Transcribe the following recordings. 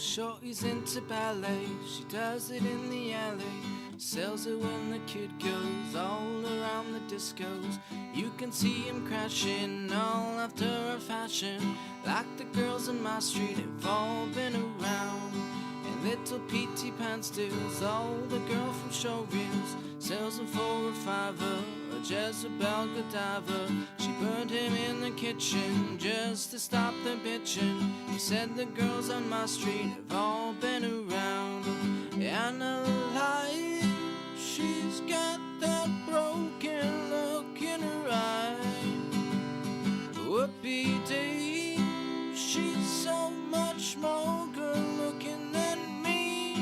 Shorty's into ballet, she does it in the alley, sells it when the kid goes all around the discos. You can see him crashing all after a fashion, like the girls in my street have all been around. And little P.T. Pan steals all the girl from showreels, sells them for a fiver, a Jezebel Godiva. She burned him in the kitchen just to stop the bitching. He said the girls on my street have all been around. And a lie, she's got that broken look in her eye. Whoopie-dee, she's so much more good looking than me.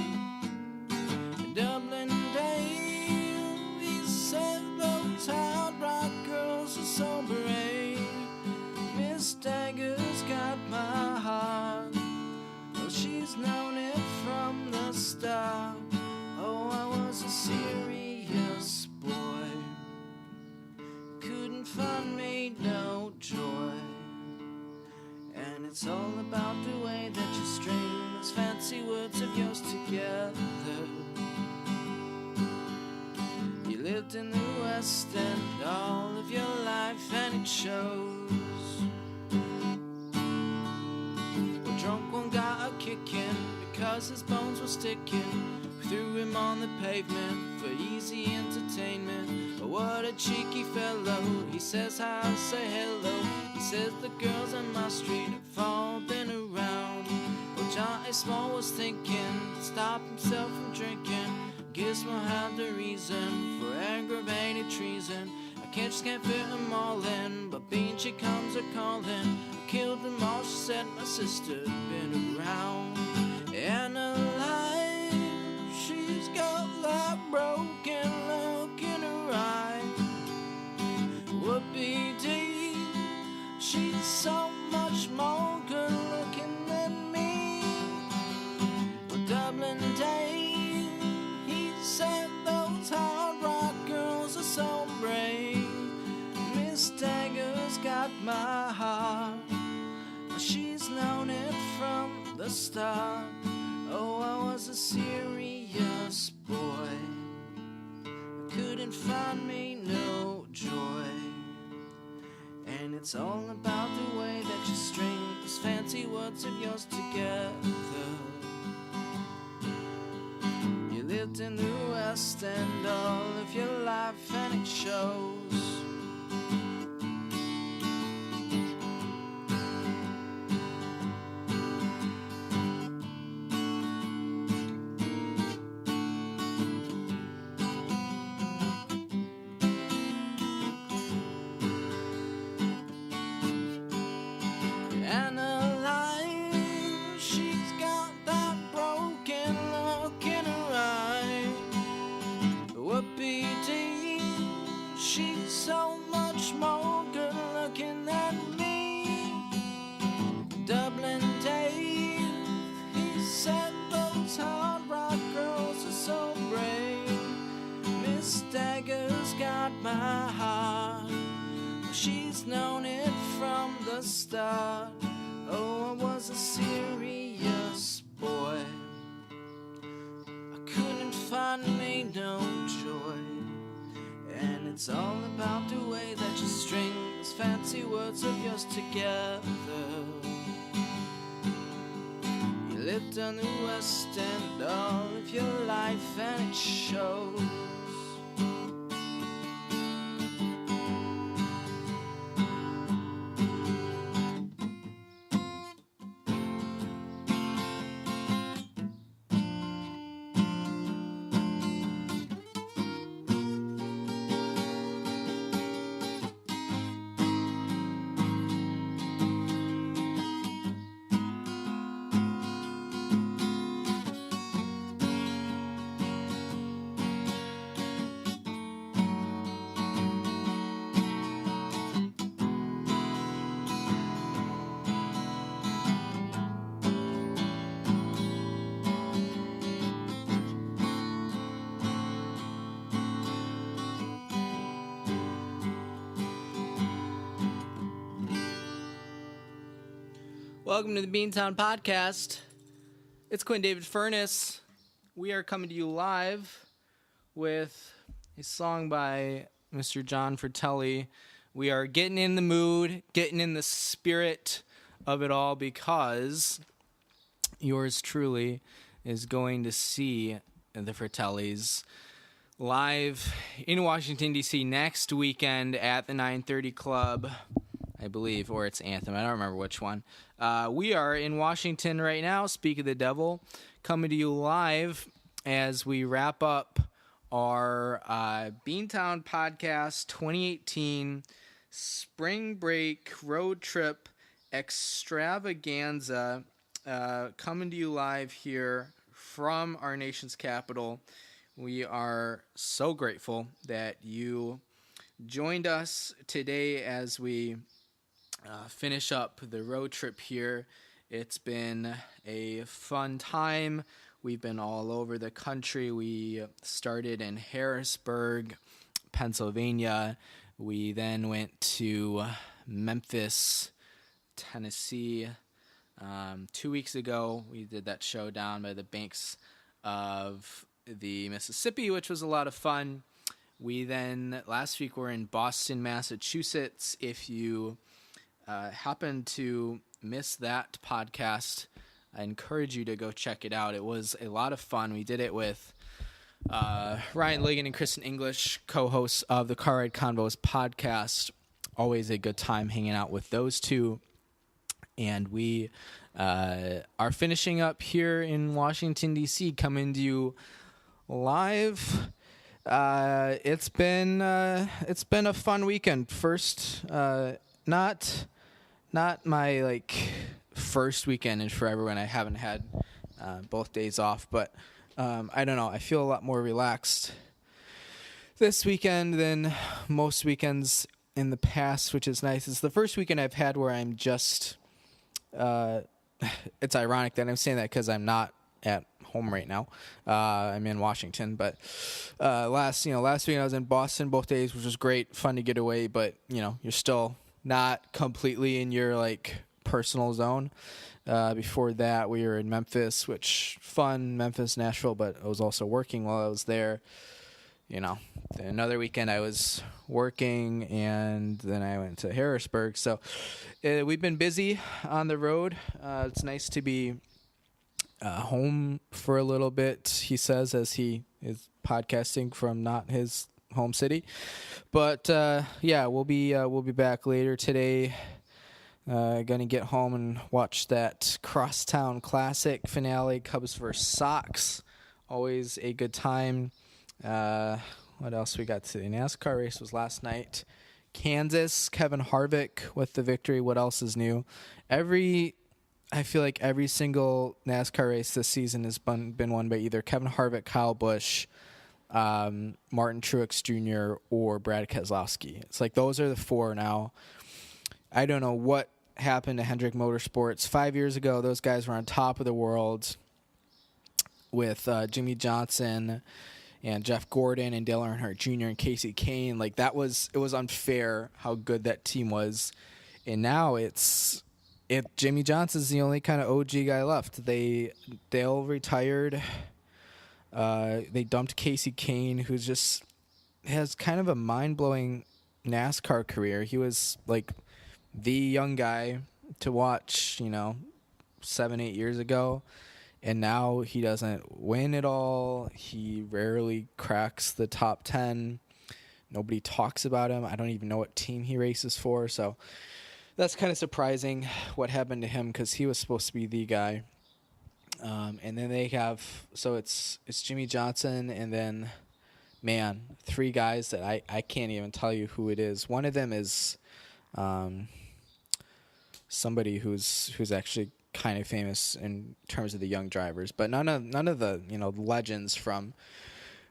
Dublin Dale, he said those hard rock girls are so brave. Miss Dagger's got my heart, well, she's known it from the start. Oh, I was a serious boy, couldn't find me no joy. And it's all about the way that you string those fancy words of yours together. You lived in the West End all of your life and it shows. Well, drunk one got a kicking because his bones were sticking. We threw him on the pavement for easy entertainment. Oh, what a cheeky fellow. He says hi, I say hello. He says the girls on my street have all been around. Well, Johnny Small was thinking to stop himself from drinking. Gizmo had the reason for aggravated treason. I just can't fit them all in, but Bean, she comes a-calling. I killed them all, she said my sister'd been around. And alive, she's got that broken look in her eye. Whoopie-dee, she's so much more good looking than me. Well, Dublin Dale, he said those hard rock girls are so brave. Miss Dagger's got my heart, she's known it from the start. Oh, I was a serious boy, I couldn't find me no joy. And it's all about the way that you string those fancy words of yours together. You lived in the West End all of your life and it shows. And alive, she's got that broken look in her eye. Whoopie-dee, she's so much more good looking than me. Dublin Dale, he said those hard rock girls are so brave. Miss Dagger's got my heart, she's known it from the start. Oh, I was a serious boy, I couldn't find me no joy. And it's all about the way that you string those fancy words of yours together. You lived on the West End all of your life and it shows. Welcome to the Beantown podcast. It's Quinn David Furness. We are coming to you live with a song by Mr. John Fratelli. We are getting in the mood, getting in the spirit of it all because yours truly is going to see the Fratellis live in Washington, D.C. next weekend at the 930 Club, I believe, or it's Anthem. I don't remember which one. We are in Washington right now, Speak of the Devil, coming to you live as we wrap up our Beantown Podcast 2018 Spring Break Road Trip Extravaganza, coming to you live here from our nation's capital. We are so grateful that you joined us today as we finish up the road trip here. It's been a fun time. We've been all over the country. We started in Harrisburg, Pennsylvania. We then went to Memphis, Tennessee. 2 weeks ago, we did that show down by the banks of the Mississippi, which was a lot of fun. We then, last week, were in Boston, Massachusetts. If you happen to miss that podcast, I encourage you to go check it out. It was a lot of fun. We did it with Ryan Ligon and Kristen English, co-hosts of the Car Ride Convos podcast. Always a good time hanging out with those two. And we are finishing up here in Washington, D.C., coming to you live. It's been a fun weekend. First, not my first weekend in forever when I haven't had both days off, but I don't know. I feel a lot more relaxed this weekend than most weekends in the past, which is nice. It's the first weekend I've had where I'm just. It's ironic that I'm saying that because I'm not at home right now. I'm in Washington, but last week I was in Boston both days, which was great, fun to get away. But you're still not completely in your personal zone. Before that, we were in Memphis, which fun, Memphis, Nashville, but I was also working while I was there. Another weekend I was working, and then I went to Harrisburg. So we've been busy on the road. It's nice to be home for a little bit, he says, as he is podcasting from not his home city. But we'll be back later today. Gonna get home and watch that Crosstown Classic finale, Cubs vs. Sox. Always a good time. What else we got today? NASCAR race was last night. Kansas, Kevin Harvick with the victory. What else is new? I feel like every single NASCAR race this season has been won by either Kevin Harvick, Kyle Busch, Martin Truex Jr., or Brad Keselowski. It's like those are the four now. I don't know what happened to Hendrick Motorsports. 5 years ago, those guys were on top of the world with Jimmy Johnson and Jeff Gordon and Dale Earnhardt Jr. and Casey Kane. It was unfair how good that team was. And now Jimmy Johnson's the only kind of OG guy left. Dale retired. They dumped Casey Kane, who just has kind of a mind-blowing NASCAR career. He was the young guy to watch, 7-8 years ago. And now he doesn't win at all. He rarely cracks the top 10. Nobody talks about him. I don't even know what team he races for. So that's kind of surprising what happened to him because he was supposed to be the guy. And then they have, so it's Jimmy Johnson and then, three guys that I can't even tell you who it is. One of them is somebody who's actually kind of famous in terms of the young drivers, but none of the legends from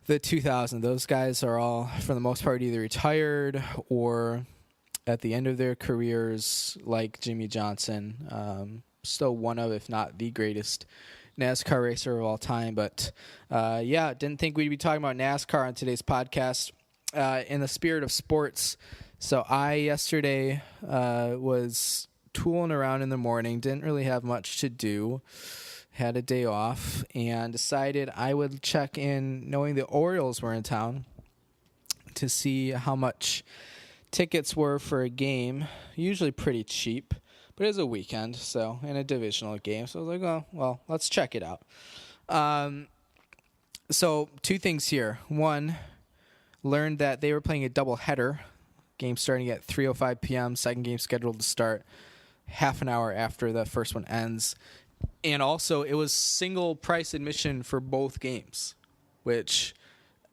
the 2000s. Those guys are all, for the most part, either retired or at the end of their careers, like Jimmy Johnson. Still one of, if not the greatest NASCAR racer of all time. But didn't think we'd be talking about NASCAR on today's podcast. In the spirit of sports, so I yesterday was tooling around in the morning, didn't really have much to do, had a day off, and decided I would check in, knowing the Orioles were in town, to see how much tickets were for a game. Usually pretty cheap, but it was a weekend, so, in a divisional game. So I was like, oh, well, let's check it out. So two things here. One, learned that they were playing a doubleheader. Game starting at 3:05 p.m. Second game scheduled to start half an hour after the first one ends. And also, it was single price admission for both games, which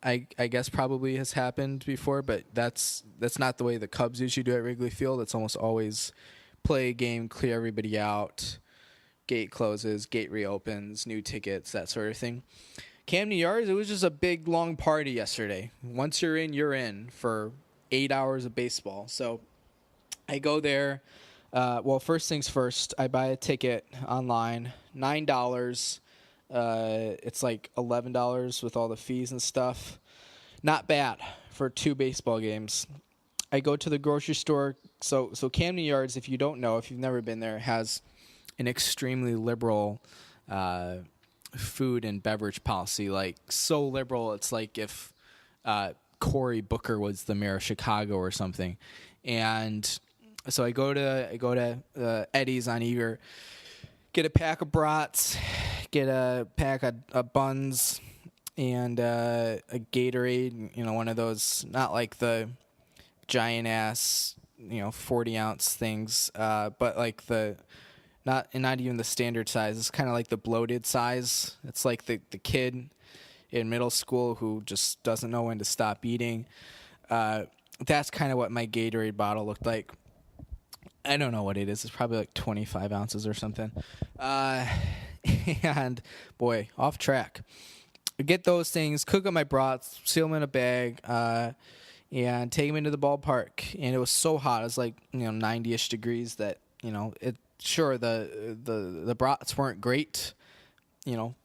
I guess probably has happened before, but that's not the way the Cubs usually do at Wrigley Field. It's almost always play a game, clear everybody out, gate closes, gate reopens, new tickets, that sort of thing. Camden Yards, it was just a big, long party yesterday. Once you're in for 8 hours of baseball. So I go there. Well, first things first, I buy a ticket online, $9. It's like $11 with all the fees and stuff. Not bad for 2 baseball games. I go to the grocery store. So Camden Yards, if you don't know, if you've never been there, has an extremely liberal food and beverage policy. Like, so liberal, it's like if Cory Booker was the mayor of Chicago or something. And so I go to Eddie's on Eager, get a pack of brats, get a pack of buns, and a Gatorade, one of those, not like the giant ass, 40-ounce things, but like not even the standard size. It's kind of like the bloated size. It's like the kid in middle school who just doesn't know when to stop eating. That's kind of what my Gatorade bottle looked like. I don't know what it is. It's probably like 25 ounces or something. And, boy, off track. I get those things, cook up my brats, seal them in a bag, and take them into the ballpark. And it was so hot. It was like, 90-ish degrees that, the brats weren't great,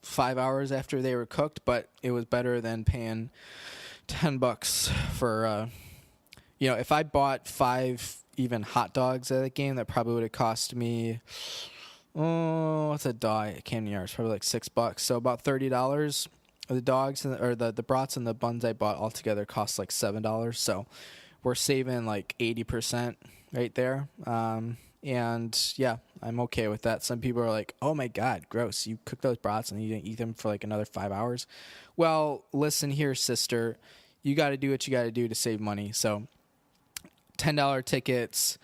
5 hours after they were cooked, but it was better than paying $10 for, if I bought 5 even hot dogs at that game, that probably would have cost me, what's a dog at Camden Yards? Probably like $6. So about $30. The dogs or the brats and the buns I bought altogether cost like $7. So we're saving like 80% right there. And yeah, I'm okay with that. Some people are like, oh my God, gross. You cook those brats and you didn't eat them for like another 5 hours. Well, listen here, sister. You got to do what you got to do to save money. So $10 tickets.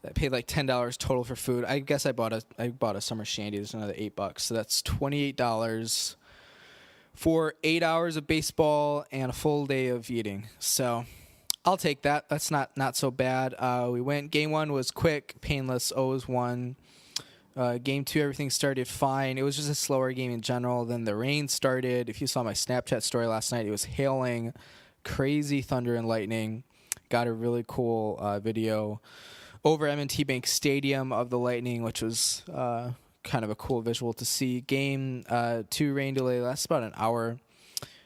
I paid like $10 total for food. I guess I bought a summer shandy. There's another $8. So that's $28 for 8 hours of baseball and a full day of eating. So I'll take that. That's not so bad. We went. Game 1 was quick, painless. O's won. Game 2, everything started fine. It was just a slower game in general. Then the rain started. If you saw my Snapchat story last night, it was hailing, crazy thunder and lightning. Got a really cool video over M&T Bank Stadium of the lightning, which was kind of a cool visual to see. Game 2 rain delay lasts about an hour.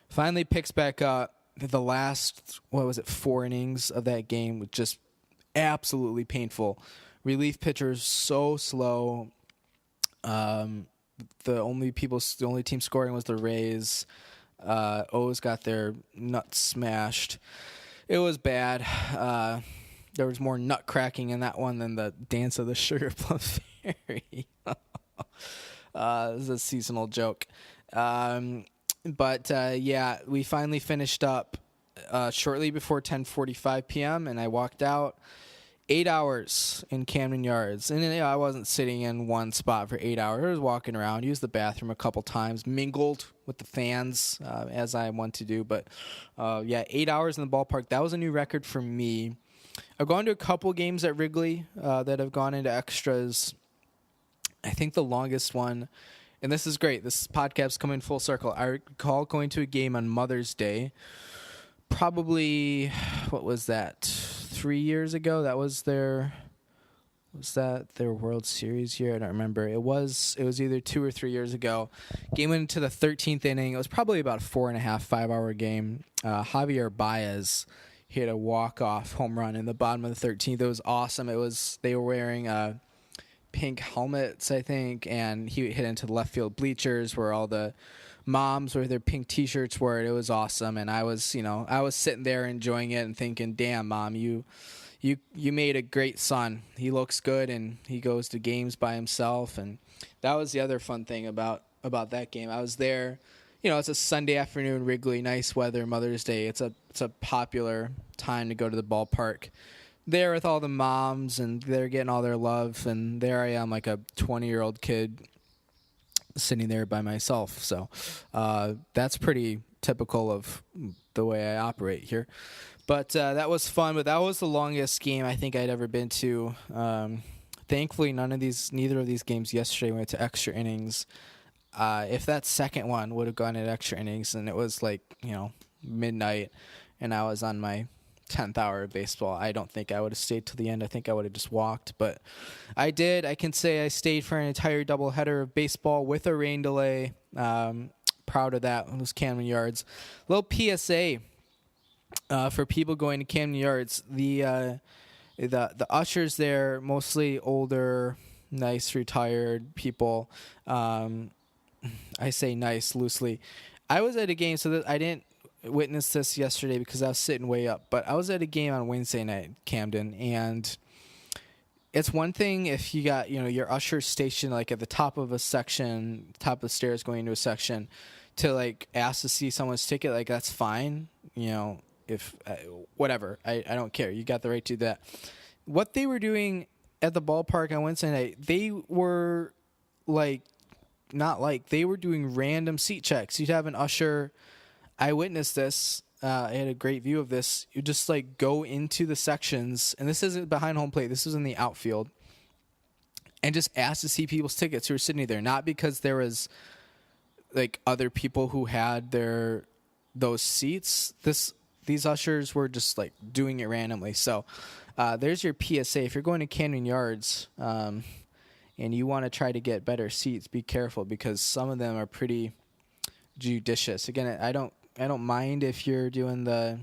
Finally picks back up. The last, 4 innings of that game was just absolutely painful. Relief pitchers so slow. The only team scoring was the Rays. O's got their nuts smashed. It was bad. There was more nut cracking in that one than the Dance of the Sugar Plum Fairy. This is a seasonal joke. But we finally finished up shortly before 10:45 p.m. and I walked out. 8 hours in Camden Yards. And I wasn't sitting in one spot for 8 hours. I was walking around, used the bathroom a couple times, mingled with the fans as I want to do. But 8 hours in the ballpark. That was a new record for me. I've gone to a couple games at Wrigley that have gone into extras. I think the longest one, and this is great, this podcast's coming full circle. I recall going to a game on Mother's Day, probably, what was that, 3 years ago? Was that their World Series year? I don't remember. It was either 2 or 3 years ago. Game went into the 13th inning. It was probably about a 4.5, 5 hour game. Javier Baez hit a walk-off home run in the bottom of the 13th. It was awesome. They were wearing pink helmets, I think, and he hit into the left field bleachers where all the moms with their pink T-shirts were. It was awesome, and I was sitting there enjoying it and thinking, "Damn, Mom, you made a great son. He looks good, and he goes to games by himself." And that was the other fun thing about that game. I was there. It's a Sunday afternoon, Wrigley, nice weather, Mother's Day. It's a popular time to go to the ballpark. There with all the moms, and they're getting all their love, and there I am, like a 20-year-old kid sitting there by myself. So that's pretty typical of the way I operate here. But that was fun. But that was the longest game I think I'd ever been to. Thankfully, neither of these games yesterday went to extra innings. If that second one would have gone at extra innings, and it was like midnight, and I was on my 10th hour of baseball, I don't think I would have stayed till the end. I think I would have just walked, but I did. I can say I stayed for an entire doubleheader of baseball with a rain delay. Proud of that. It was Camden Yards. Little PSA for people going to Camden Yards. The ushers there, mostly older, nice retired people. I say nice loosely. I was at a game, so that I didn't witness this yesterday because I was sitting way up, but I was at a game on Wednesday night in Camden, and it's one thing if you got your usher station like at the top of a section, top of the stairs going into a section, to like ask to see someone's ticket, like that's fine. If whatever, I don't care. You got the right to do that. What they were doing at the ballpark on Wednesday night, they were they were doing random seat checks. You'd have an usher. I witnessed this. I had a great view of this. You just go into the sections, and this isn't behind home plate. This was in the outfield, and just ask to see people's tickets who were sitting there. Not because there was other people who had those seats. These ushers were just doing it randomly. So there's your PSA. If you're going to Camden Yards and you want to try to get better seats, be careful because some of them are pretty judicious. Again, I don't mind if you're doing the,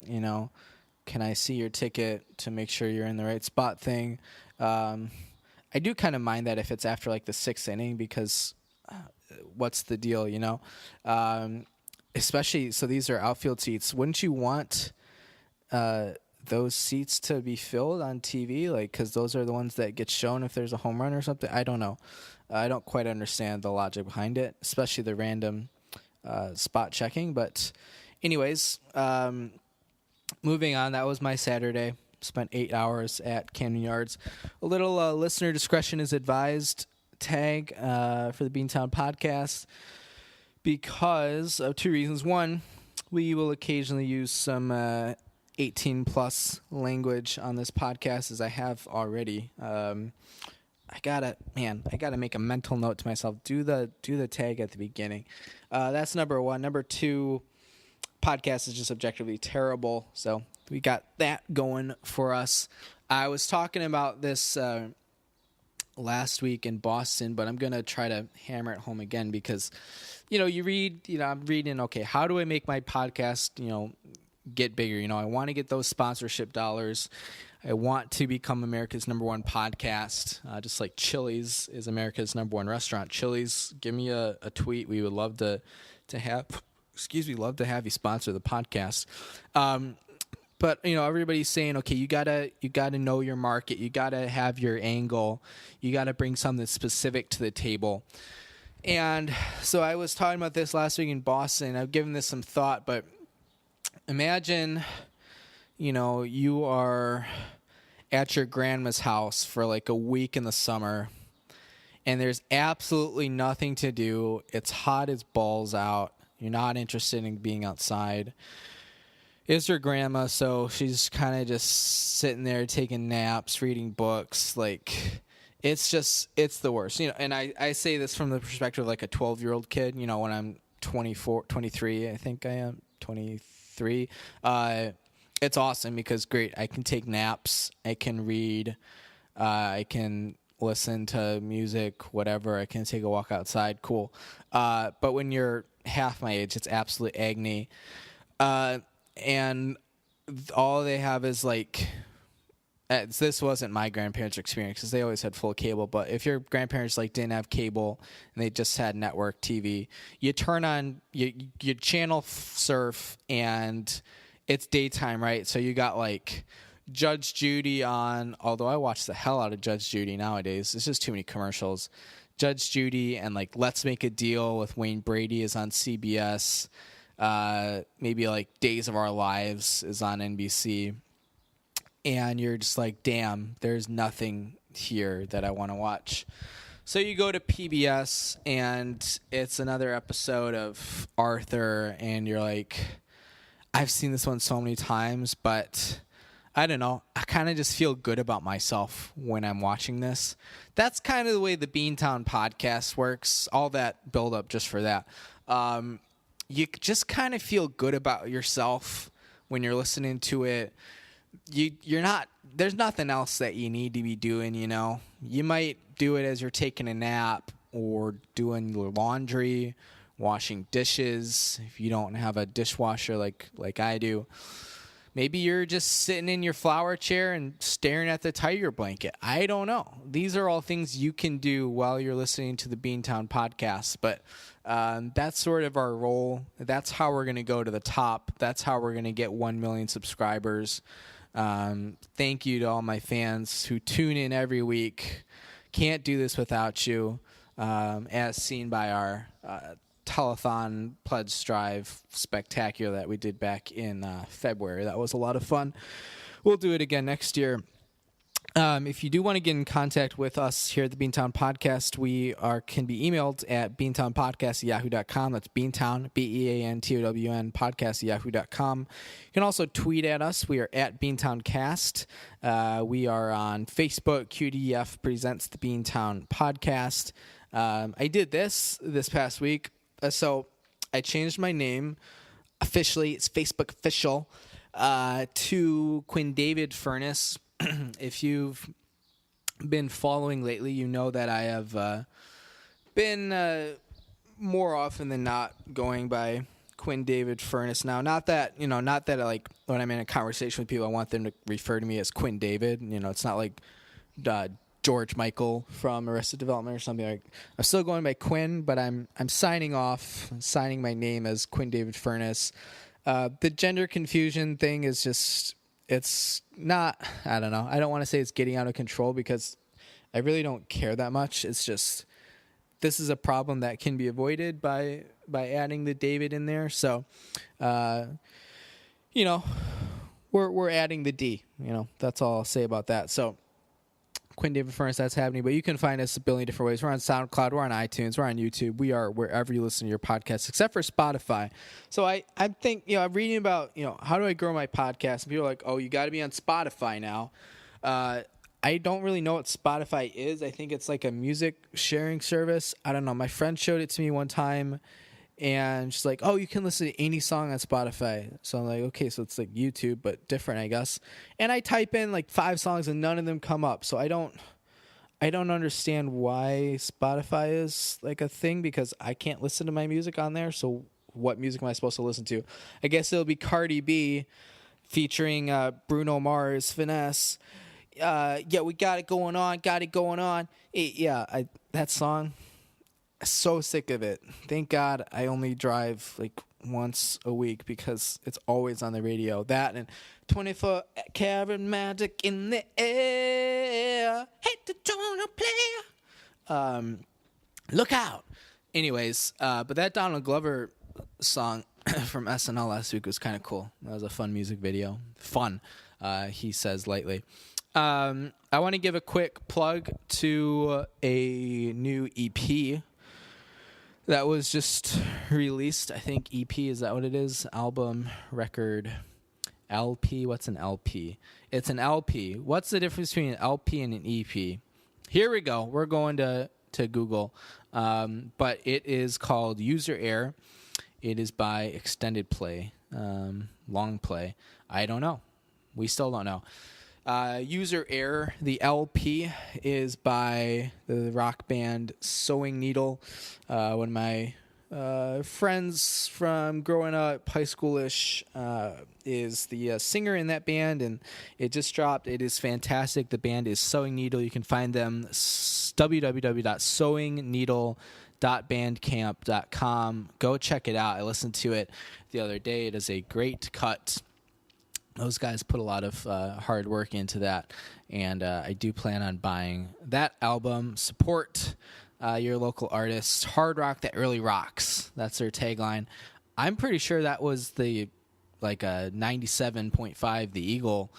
can I see your ticket to make sure you're in the right spot thing. I do kind of mind that if it's after the sixth inning because what's the deal, especially, so these are outfield seats. Wouldn't you want those seats to be filled on TV? Because those are the ones that get shown if there's a home run or something. I don't know. I don't quite understand the logic behind it, especially the random spot checking. But anyways, moving on, that was my Saturday. Spent 8 hours at Camden Yards. A little listener discretion is advised tag for the Beantown podcast because of two reasons. One, we will occasionally use some 18-plus language on this podcast, as I have already. I gotta make a mental note to myself. Do the tag at the beginning. That's number one. Number two, podcast is just objectively terrible. So we got that going for us. I was talking about this last week in Boston, but I'm gonna try to hammer it home again because, you read, I'm reading. Okay, how do I make my podcast, get bigger? I want to get those sponsorship dollars. I want to become America's number one podcast, just like Chili's is America's number one restaurant. Chili's, give me a tweet. We would love to have, love to have you sponsor the podcast. But everybody's saying, okay, you gotta know your market. You gotta have your angle. You gotta bring something specific to the table. And so I was talking about this last week in Boston. I've given this some thought, but imagine, you are at your grandma's house for a week in the summer, and there's absolutely nothing to do. It's hot as balls out. You're not interested in being outside. It's your grandma, so she's kind of just sitting there taking naps, reading books. It's the worst. And I say this from the perspective of a 12-year-old kid, when I'm 23, I think I am, 23. It's awesome because great, I can take naps, I can read, I can listen to music, whatever. I can take a walk outside, cool. But when you're half my age, it's absolute agony. And all they have is this wasn't my grandparents' experience because they always had full cable. But if your grandparents like didn't have cable and they just had network TV, you turn on your channel surf and it's daytime, right? So you got like Judge Judy on. Although I watch the hell out of Judge Judy nowadays, it's just too many commercials. Judge Judy and like Let's Make a Deal with Wayne Brady is on CBS. Maybe like Days of Our Lives is on NBC. And you're just like, damn, there's nothing here that I want to watch. So you go to PBS, and it's another episode of Arthur, and you're like, I've seen this one so many times, but I don't know. I kind of just feel good about myself when I'm watching this. That's kind of the way the Beantown podcast works. All that build up just for that. You just kind of feel good about yourself when you're listening to it. You're not, there's nothing else that you need to be doing, you know. You might do it as you're taking a nap or doing your laundry, washing dishes if you don't have a dishwasher like I do. Maybe you're just sitting in your flower chair and staring at the tiger blanket. I don't know. These are all things you can do while you're listening to the Beantown podcast. But that's sort of our role. That's how we're going to go to the top. That's how we're going to get 1 million subscribers. Thank you to all my fans who tune in every week. Can't do this without you. As seen by our telethon pledge drive spectacular that we did back in February. That was a lot of fun. We'll do it again next year. If you do want to get in contact with us here at the Beantown Podcast, we can be emailed at beantownpodcast@yahoo.com. That's Beantown, BEANTOWN, podcast@yahoo.com. You can also tweet at us. We are at BeantownCast. We are on Facebook. QDF presents the Beantown Podcast. I did this past week. So I changed my name officially. It's Facebook official to Quinn David Furness. If you've been following lately, you know that I have been more often than not going by Quinn David Furness now. Not that like when I'm in a conversation with people, I want them to refer to me as Quinn David. You know, it's not like George Michael from Arrested Development or something. Like, I'm still going by Quinn, but I'm signing my name as Quinn David Furness. The gender confusion thing is just, it's not, I don't know. I don't want to say it's getting out of control because I really don't care that much. It's just, this is a problem that can be avoided by adding the David in there. So, you know, we're adding the D, you know, that's all I'll say about that. So, Quinn David Furness, that's happening. But you can find us a billion different ways. We're on SoundCloud. We're on iTunes. We're on YouTube. We are wherever you listen to your podcasts, except for Spotify. So I think, you know, I'm reading about, you know, how do I grow my podcast? And people are like, oh, you got to be on Spotify now. I don't really know what Spotify is. I think it's like a music sharing service. I don't know. My friend showed it to me one time. And she's like, oh, you can listen to any song on Spotify. So I'm like, okay, so it's like YouTube, but different, I guess. And I type in like 5 songs and none of them come up. So I don't understand why Spotify is like a thing because I can't listen to my music on there. So what music am I supposed to listen to? I guess it'll be Cardi B featuring Bruno Mars, Furness. Yeah, we got it going on. That song. So sick of it. Thank God I only drive like once a week because it's always on the radio. That and 24 karat magic in the air. Hate to join a player. Look out. Anyways, but that Donald Glover song from SNL last week was kind of cool. That was a fun music video. Fun, he says lightly. I want to give a quick plug to a new EP that was just released. I think EP, is that what it is? Album, record, LP. What's an LP? It's an LP. What's the difference between an LP and an EP? Here we go. We're going to Google. But it is called User Air. It is by Extended Play, Long Play. I don't know. We still don't know. User Air, the LP, is by the rock band Sewing Needle, one of my friends from growing up, high schoolish, is the singer in that band, and it just dropped. It is fantastic. The band is Sewing Needle. You can find them www.sewingneedle.bandcamp.com. Go check it out. I listened to it the other day. It is a great cut. Those guys put a lot of hard work into that, and I do plan on buying that album. Support your local artists. Hard rock that really rocks. That's their tagline. I'm pretty sure that was the 97.5 The Eagle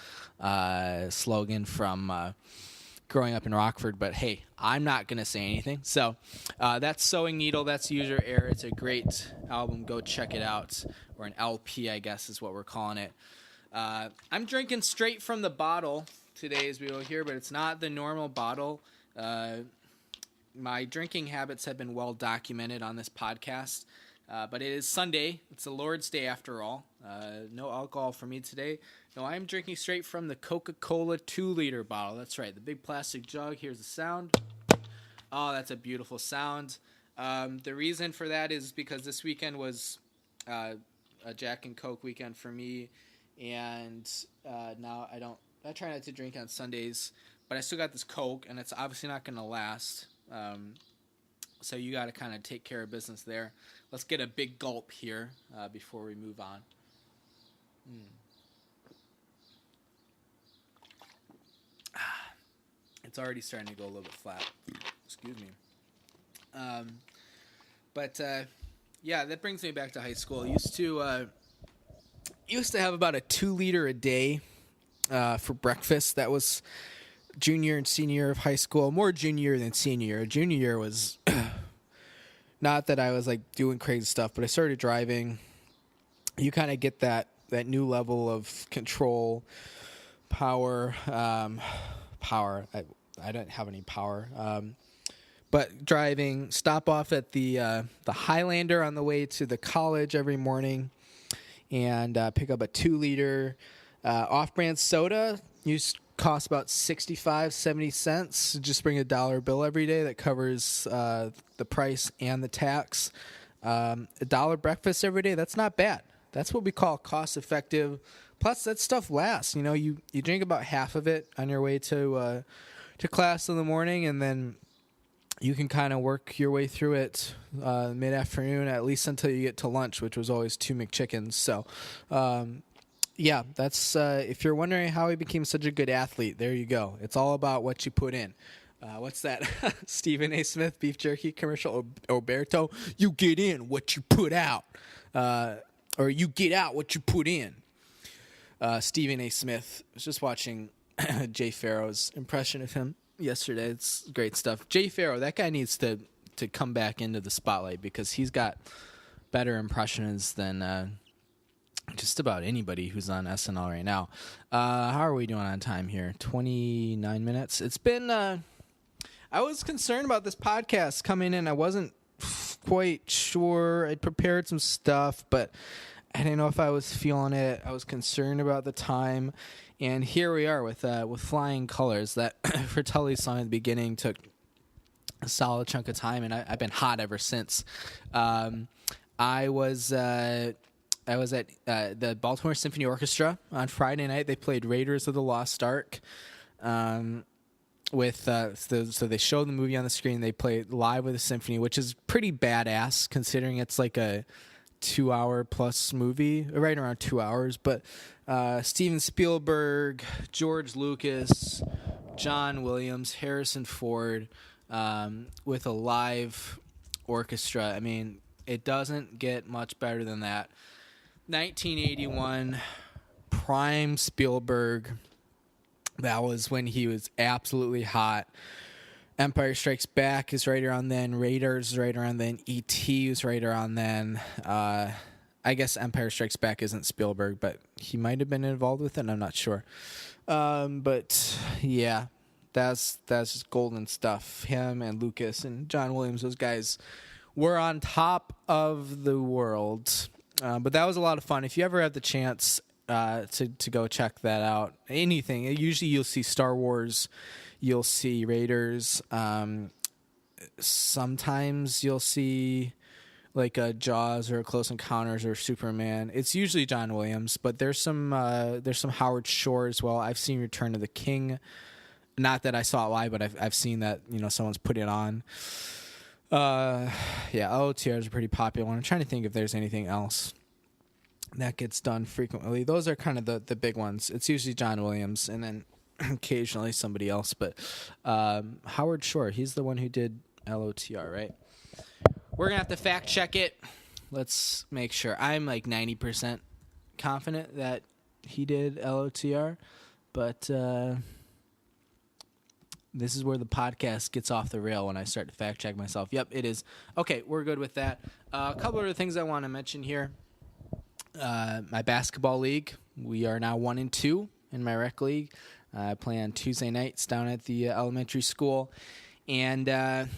slogan from growing up in Rockford. But hey, I'm not going to say anything. So that's Sewing Needle. That's User Error. It's a great album. Go check it out. Or an LP, I guess is what we're calling it. I'm drinking straight from the bottle today, as we will hear, but it's not the normal bottle. My drinking habits have been well documented on this podcast, but it is Sunday. It's the Lord's Day after all. No alcohol for me today. No, I'm drinking straight from the Coca-Cola 2-liter bottle. That's right, the big plastic jug. Here's the sound. Oh, that's a beautiful sound. The reason for that is because this weekend was a Jack and Coke weekend for me, and now I try not to drink on Sundays, but I still got this Coke, and it's obviously not going to last. So you got to kind of take care of business there. Let's get a big gulp here before we move on. It's already starting to go a little bit flat. Excuse me. Yeah, that brings me back to high school. I used to have about a 2-liter a day for breakfast. That was junior and senior year of high school. More junior than senior year. Junior year was not that I was like doing crazy stuff, but I started driving. You kind of get that new level of control, power. I don't have any power. But driving, stop off at the Highlander on the way to the college every morning, and pick up a 2-liter off-brand soda. Cost about 70 cents. Just bring a $1 bill every day. That covers the price and the tax. $1 breakfast every day. That's not bad. That's what we call cost effective. Plus, that stuff lasts. You drink about half of it on your way to class in the morning, and then you can kind of work your way through it mid-afternoon, at least until you get to lunch, which was always 2 McChickens. So, yeah, that's if you're wondering how he became such a good athlete, there you go. It's all about what you put in. What's that Stephen A. Smith beef jerky commercial? Oberto, you get in what you put out, or you get out what you put in. Stephen A. Smith. I was just watching Jay Farrow's impression of him yesterday. It's great stuff. Jay Farrow, that guy needs to come back into the spotlight because he's got better impressions than just about anybody who's on SNL right now. How are we doing on time here? 29 minutes. It's been, I was concerned about this podcast coming in. I wasn't quite sure. I'd prepared some stuff, but I didn't know if I was feeling it. I was concerned about the time. And here we are with Flying Colors. That Fratelli song at the beginning took a solid chunk of time, and I've been hot ever since. I was at the Baltimore Symphony Orchestra on Friday night. They played Raiders of the Lost Ark. So they showed the movie on the screen. They played live with the symphony, which is pretty badass considering it's like a 2-hour plus movie, right around 2 hours. But Steven Spielberg, George Lucas, John Williams, Harrison Ford, with a live orchestra. I mean, it doesn't get much better than that. 1981, prime Spielberg. That was when he was absolutely hot. Empire Strikes Back is right around then. Raiders is right around then. E.T. is right around then. I guess Empire Strikes Back isn't Spielberg, but he might have been involved with it. I'm not sure. But yeah, that's just golden stuff. Him and Lucas and John Williams, those guys were on top of the world. But that was a lot of fun. If you ever have the chance to go check that out, anything. Usually you'll see Star Wars, you'll see Raiders. Sometimes you'll see like a Jaws or a Close Encounters or Superman. It's usually John Williams, but there's some Howard Shore as well. I've seen Return of the King. Not that I saw it live, but I've seen that, someone's put it on. LOTRs are pretty popular. I'm trying to think if there's anything else that gets done frequently. Those are kind of the big ones. It's usually John Williams and then occasionally somebody else. But Howard Shore, he's the one who did LOTR, right? We're going to have to fact check it. Let's make sure. I'm like 90% confident that he did LOTR, but this is where the podcast gets off the rail when I start to fact check myself. Yep, it is. Okay, we're good with that. A couple other things I want to mention here. My basketball league, we are now 1-2 in my rec league. I play on Tuesday nights down at the elementary school, and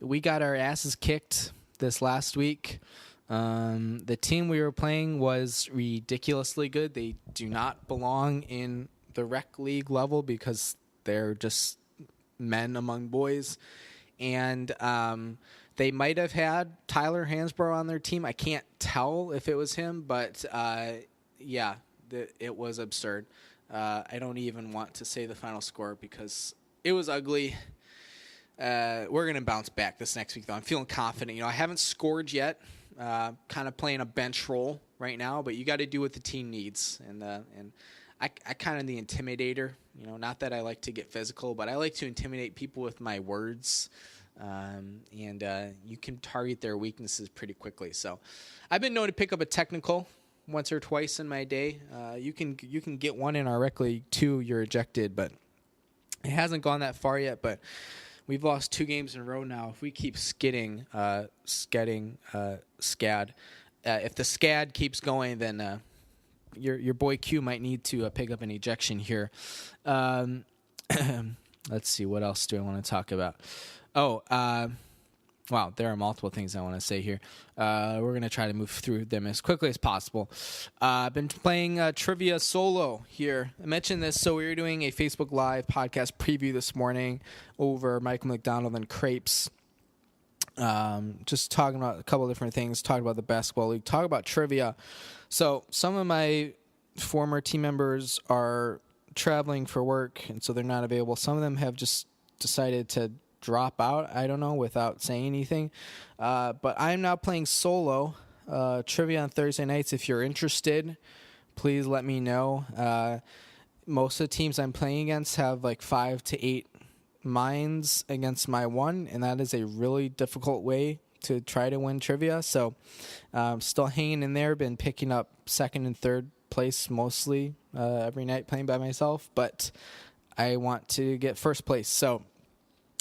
we got our asses kicked this last week. The team we were playing was ridiculously good. They do not belong in the rec league level because they're just men among boys, and they might have had Tyler Hansbrough on their team. I can't tell if it was him, but it was absurd. I don't even want to say the final score because it was ugly. We're going to bounce back this next week, though. I'm feeling confident. I haven't scored yet. Kind of playing a bench role right now, but you got to do what the team needs. And I kind of the intimidator. Not that I like to get physical, but I like to intimidate people with my words. And you can target their weaknesses pretty quickly. So I've been known to pick up a technical once or twice in my day. You can get one in our rec league too. You're ejected, but it hasn't gone that far yet. But we've lost 2 games in a row now. If we keep SCAD, if the SCAD keeps going, then your boy Q might need to pick up an ejection here. Let's see, what else do I want to talk about? Wow, there are multiple things I want to say here. We're going to try to move through them as quickly as possible. I've been playing trivia solo here. I mentioned this, so we were doing a Facebook Live podcast preview this morning over Michael McDonald and Crepes. Just talking about a couple of different things, talking about the basketball league, talk about trivia. So some of my former team members are traveling for work, and so they're not available. Some of them have just decided to drop out, I don't know, without saying anything. But I'm now playing solo trivia on Thursday nights. If you're interested, please let me know. Most of the teams I'm playing against have like 5 to 8 minds against my 1, and that is a really difficult way to try to win trivia. So still hanging in there, been picking up 2nd and 3rd place mostly every night playing by myself, but I want to get 1st place. So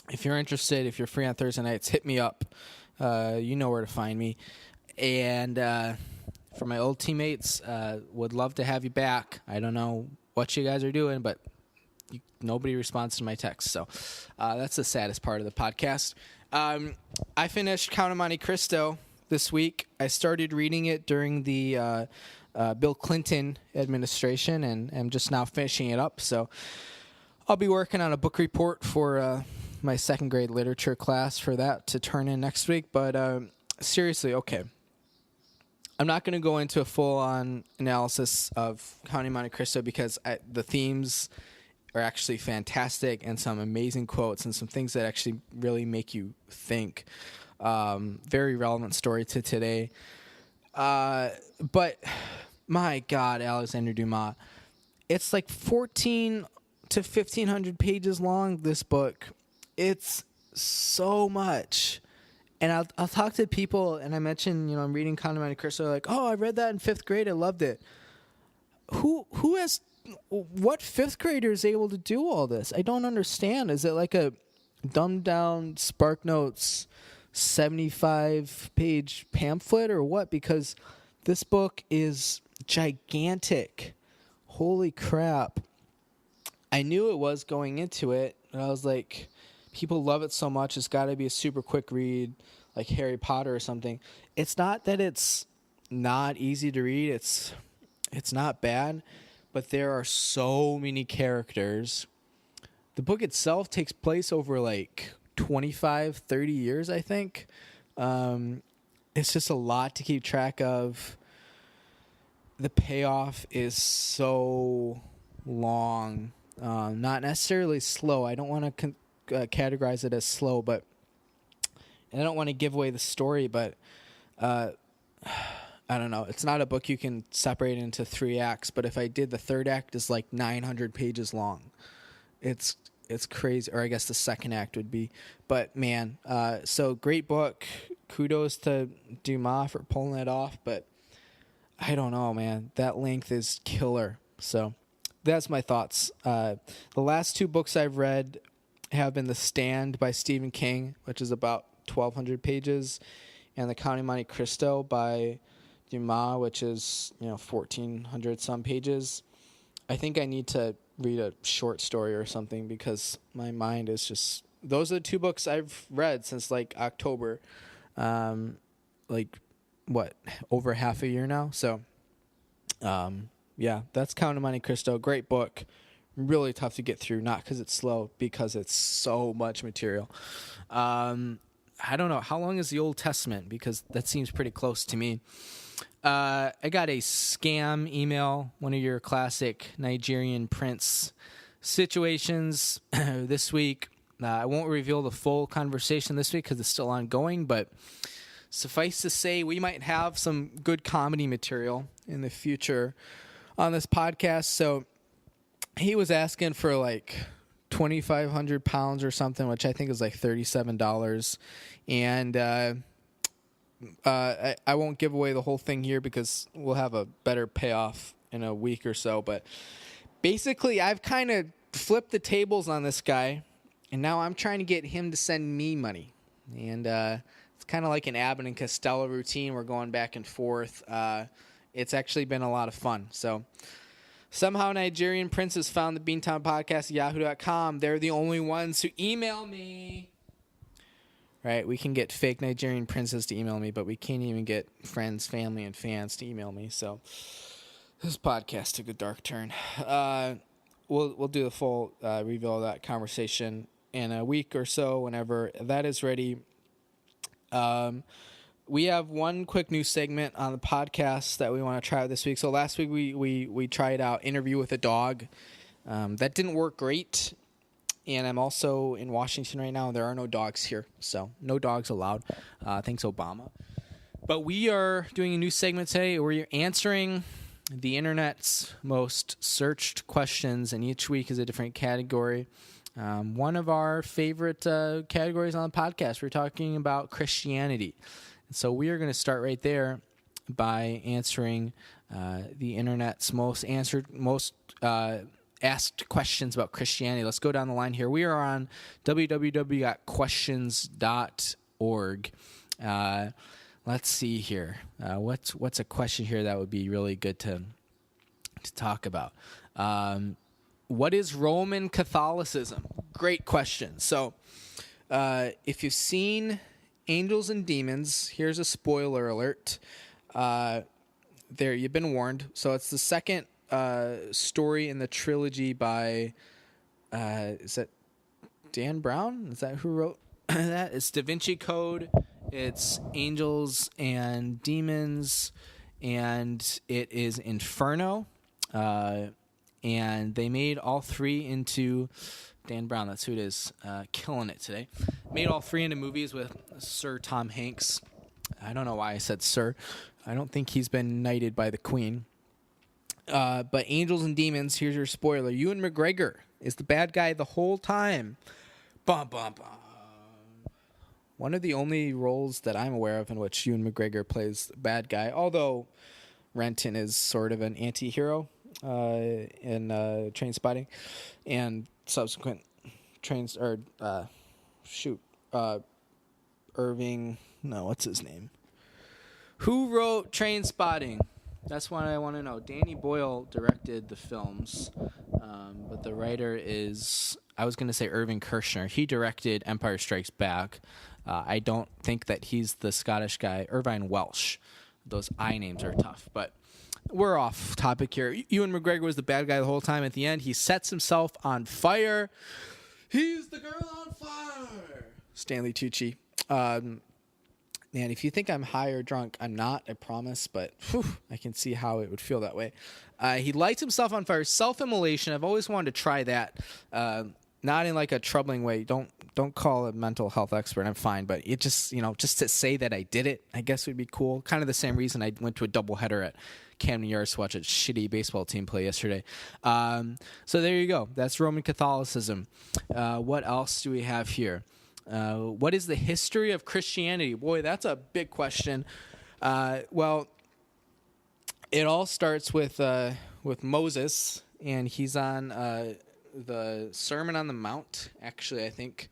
if you're interested, if you're free on Thursday nights, hit me up. You know where to find me. And for my old teammates, would love to have you back. I don't know what you guys are doing, but nobody responds to my texts. So that's the saddest part of the podcast. I finished Count of Monte Cristo this week. I started reading it during the Bill Clinton administration, and I'm just now finishing it up. So I'll be working on a book report for my 2nd grade literature class for that to turn in next week. But seriously, okay. I'm not going to go into a full-on analysis of Counting Monte Cristo because the themes are actually fantastic and some amazing quotes and some things that actually really make you think. Very relevant story to today. But my God, Alexander Dumas, it's like 14 to 1,500 pages long, this book. It's so much. And I'll talk to people, and I mentioned, I'm reading Count of Monte Cristo. They're like, oh, I read that in 5th grade. I loved it. What 5th grader is able to do all this? I don't understand. Is it like a dumbed down SparkNotes 75-page pamphlet or what? Because this book is gigantic. Holy crap. I knew it was going into it, and I was like, people love it so much, it's got to be a super quick read, like Harry Potter or something. It's not that it's not easy to read. It's not bad, but there are so many characters. The book itself takes place over like 25, 30 years, I think. And it's just a lot to keep track of. The payoff is so long, not necessarily slow. I don't want to categorize it as slow, but and I don't want to give away the story, but I don't know. It's not a book you can separate into 3 acts, but if I did, the third act is like 900 pages long. It's crazy, or I guess the second act would be. But man, so great book. Kudos to Dumas for pulling it off, but I don't know, man. That length is killer. So that's my thoughts. The last 2 books I've read have been The Stand by Stephen King, which is about 1,200 pages, and The Count of Monte Cristo by Dumas, which is 1,400 some pages. I think I need to read a short story or something because my mind is just. Those are the 2 books I've read since like October, over half a year now. So, yeah, that's Count of Monte Cristo. Great book. Really tough to get through, not because it's slow, because it's so much material. I don't know. How long is the Old Testament? Because that seems pretty close to me. I got a scam email, one of your classic Nigerian prince situations this week. I won't reveal the full conversation this week because it's still ongoing, but suffice to say, we might have some good comedy material in the future on this podcast. So he was asking for like 2,500 pounds or something, which I think is like $37. And I won't give away the whole thing here because we'll have a better payoff in a week or so. But basically, I've kind of flipped the tables on this guy, and now I'm trying to get him to send me money. And it's kind of like an Abbott and Costello routine. We're going back and forth. It's actually been a lot of fun. So somehow Nigerian princes found the Beantown podcast at yahoo.com. They're the only ones who email me. Right? We can get fake Nigerian princes to email me, but we can't even get friends, family, and fans to email me. So this podcast took a dark turn. We'll do the full reveal of that conversation in a week or so, whenever that is ready. We have one quick new segment on the podcast that we want to try out this week. So last week we tried out Interview with a Dog. That didn't work great. And I'm also in Washington right now. There are no dogs here, so no dogs allowed. Thanks, Obama. But we are doing a new segment today where you're answering the internet's most searched questions, and each week is a different category. One of our favorite categories on the podcast, we're talking about Christianity. And so we are going to start right there by answering the internet's most asked questions about Christianity. Let's go down the line here. We are on www.questions.org. Let's see here. What's a question here that would be really good to talk about? What is Roman Catholicism? Great question. So, if you've seen Angels and Demons, here's a spoiler alert. There, you've been warned. So it's the second story in the trilogy by, is that Dan Brown? Is that who wrote that? It's Da Vinci Code. It's Angels and Demons, and it is Inferno. And they made all 3 into Dan Brown. That's who it is. Killing it today. Made all 3 into movies with Sir Tom Hanks. I don't know why I said Sir. I don't think he's been knighted by the Queen. But Angels and Demons, here's your spoiler. Ewan McGregor is the bad guy the whole time. Bum, bum, bum. One of the only roles that I'm aware of in which Ewan McGregor plays the bad guy, although Renton is sort of an anti-hero in Trainspotting and subsequent Irving, no, what's his name? Who wrote Trainspotting? That's what I want to know. Danny Boyle directed the films, but the writer is, I was going to say Irving Kershner. He directed Empire Strikes Back. I don't think that he's the Scottish guy. Irvine Welsh. Those I names are tough, but we're off topic here. Ewan McGregor was the bad guy the whole time. At the end, he sets himself on fire. He's the girl on fire. Stanley Tucci. man, if you think I'm high or drunk, I'm not, I promise, but I can see how it would feel that way. He lights himself on fire, self-immolation. I've always wanted to try that. Not in like a troubling way. Don't call a mental health expert. I'm fine, but it just, just to say that I did it, I guess would be cool. Kind of the same reason I went to a doubleheader at Camden Yards to watch a shitty baseball team play yesterday. So there you go. That's Roman Catholicism. What else do we have here? What is the history of Christianity? Boy, that's a big question. Well, it all starts with Moses, and he's on the Sermon on the Mount, actually, I think.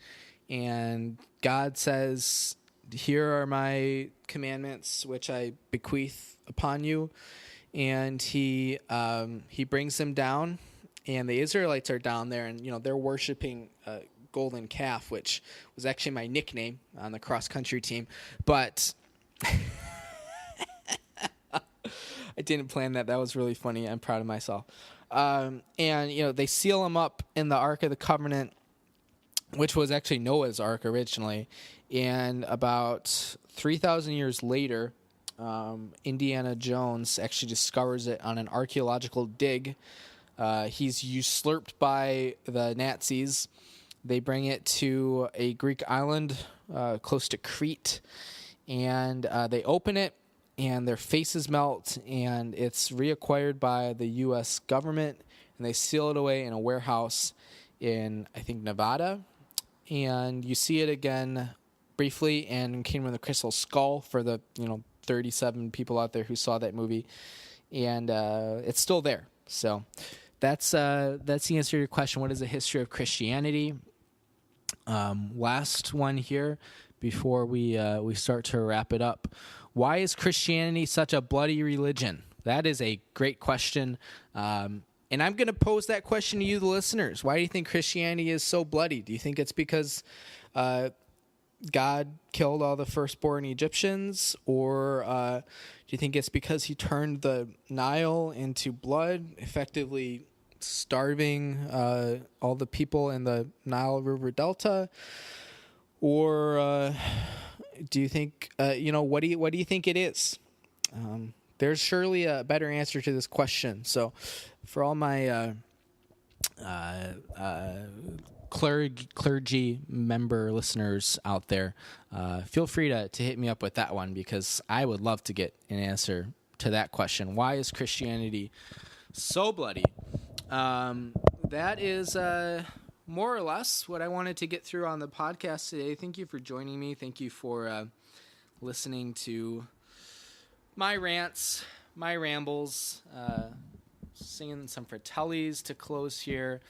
And God says, "Here are my commandments, which I bequeath upon you." And he brings them down, and the Israelites are down there, and they're worshiping golden calf, which was actually my nickname on the cross country team, but I didn't plan that. That was really funny. I'm proud of myself. And they seal him up in the Ark of the Covenant, which was actually Noah's Ark originally. And about 3,000 years later, Indiana Jones actually discovers it on an archaeological dig. He's usurped by the Nazis. They bring it to a Greek island close to Crete, and they open it, and their faces melt, and it's reacquired by the U.S. government, and they seal it away in a warehouse in, I think, Nevada. And you see it again briefly in Kingdom of the Crystal Skull for the 37 people out there who saw that movie, and it's still there. So that's the answer to your question. What is the history of Christianity? Last one here before we start to wrap it up. Why is Christianity such a bloody religion? That is a great question. And I'm going to pose that question to you, the listeners. Why do you think Christianity is so bloody? Do you think it's because God killed all the firstborn Egyptians? Or do you think it's because he turned the Nile into blood, effectively starving all the people in the Nile River Delta? Or do you think, what do you think it is? There's surely a better answer to this question. So for all my clergy member listeners out there, feel free to hit me up with that one, because I would love to get an answer to that question. Why is Christianity so bloody? That is more or less what I wanted to get through on the podcast today. Thank you for joining me. Thank you for listening to my rants, my rambles, singing some Fratellis to close here.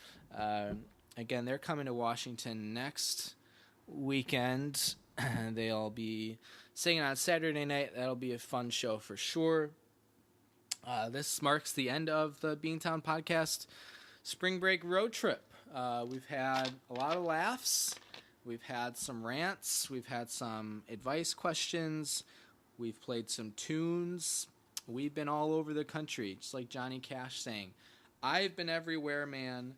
Again, they're coming to Washington next weekend. They'll be singing on Saturday night. That'll be a fun show for sure. This marks the end of the Beantown podcast spring break road trip. We've had a lot of laughs. We've had some rants. We've had some advice questions. We've played some tunes. We've been all over the country, just like Johnny Cash saying, "I've been everywhere, man."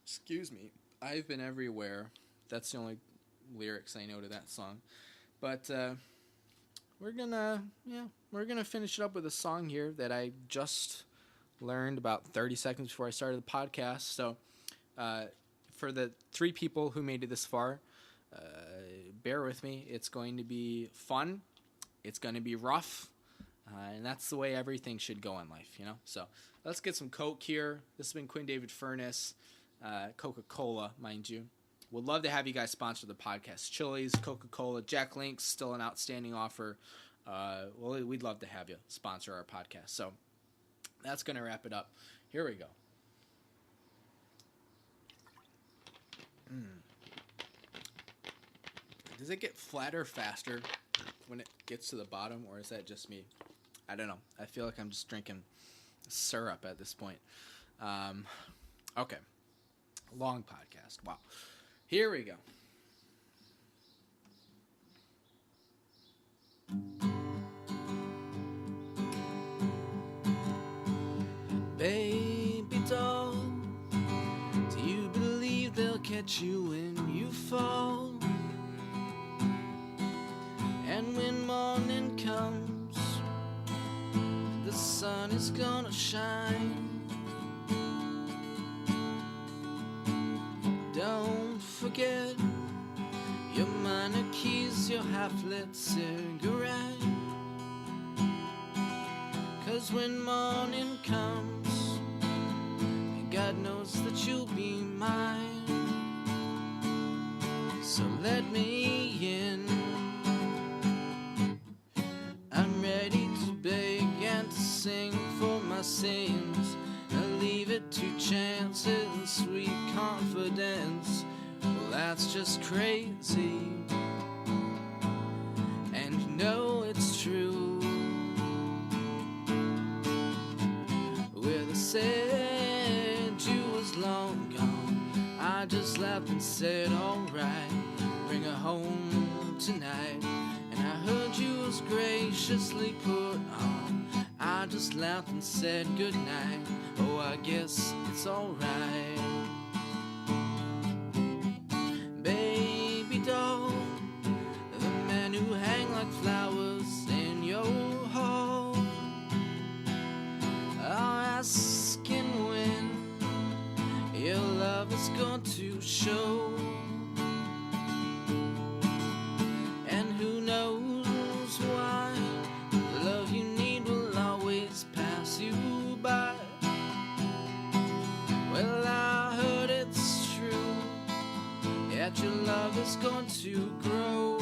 Excuse me. I've been everywhere. That's the only lyrics I know to that song. But we're gonna finish it up with a song here that I just learned about 30 seconds before I started the podcast. So for the 3 people who made it this far, bear with me. It's going to be fun. It's going to be rough. And that's the way everything should go in life, So let's get some Coke here. This has been Quinn David Furness. Coca-Cola, mind you. Would love to have you guys sponsor the podcast. Chili's, Coca-Cola, Jack Link's still an outstanding offer. We'd love to have you sponsor our podcast. So that's going to wrap it up. Here we go. Does it get flatter faster when it gets to the bottom, or is that just me? I don't know. I feel like I'm just drinking syrup at this point. Okay. Long podcast. Wow. Here we go. Baby doll, do you believe they'll catch you when you fall? And when is gonna shine. Don't forget your minor keys, your half-lit cigarette. 'Cause when morning comes, God knows that you'll be mine. So let me in. I'm ready to beg and to sing for my sins. I leave it to chance and sweet confidence. Well, that's just crazy, and you know it's true. Where they said you was long gone, I just laughed and said, alright, bring her home tonight. And I heard you was graciously put on. I just laughed and said goodnight. Oh, I guess it's alright. Baby doll, the men who hang like flowers in your hall are asking when your love is going to show. And who knows why the love you need will always pass you by. Well, I heard it's true that your love is going to grow.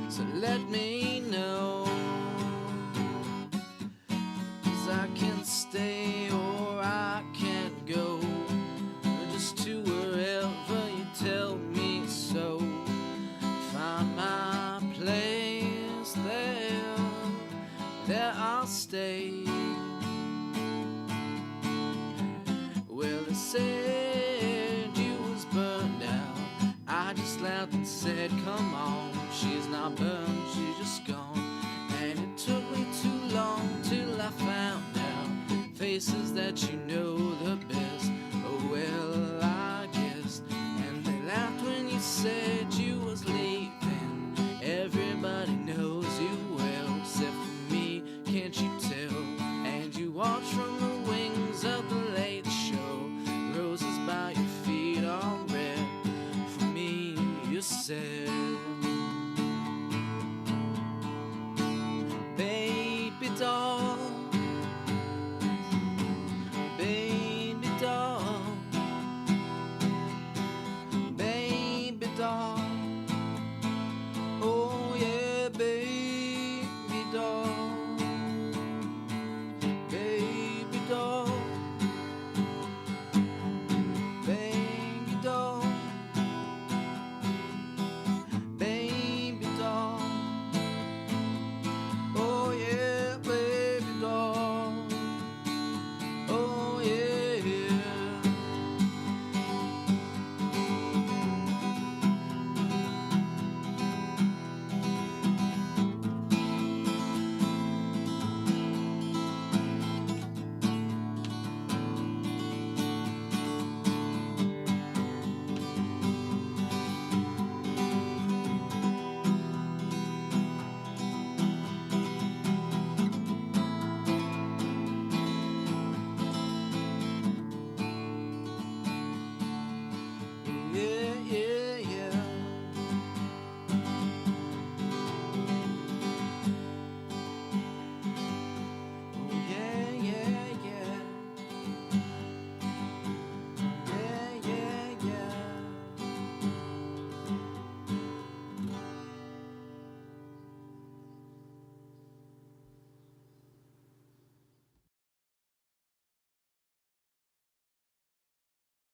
So let me know, 'cause I can stay or I can't go, just to wherever you tell me so. Find my place there I'll stay. Well, they said you was burned out. I just laughed and said, come on, she's not burned, she's just gone. And it took me too long till I found out faces that you know the best. Oh well, I guess. And they laughed when you said you was leaving. Everybody knows you well, except for me, can't you tell? And you watch from the wings of the late show, roses by your feet all red. For me, you said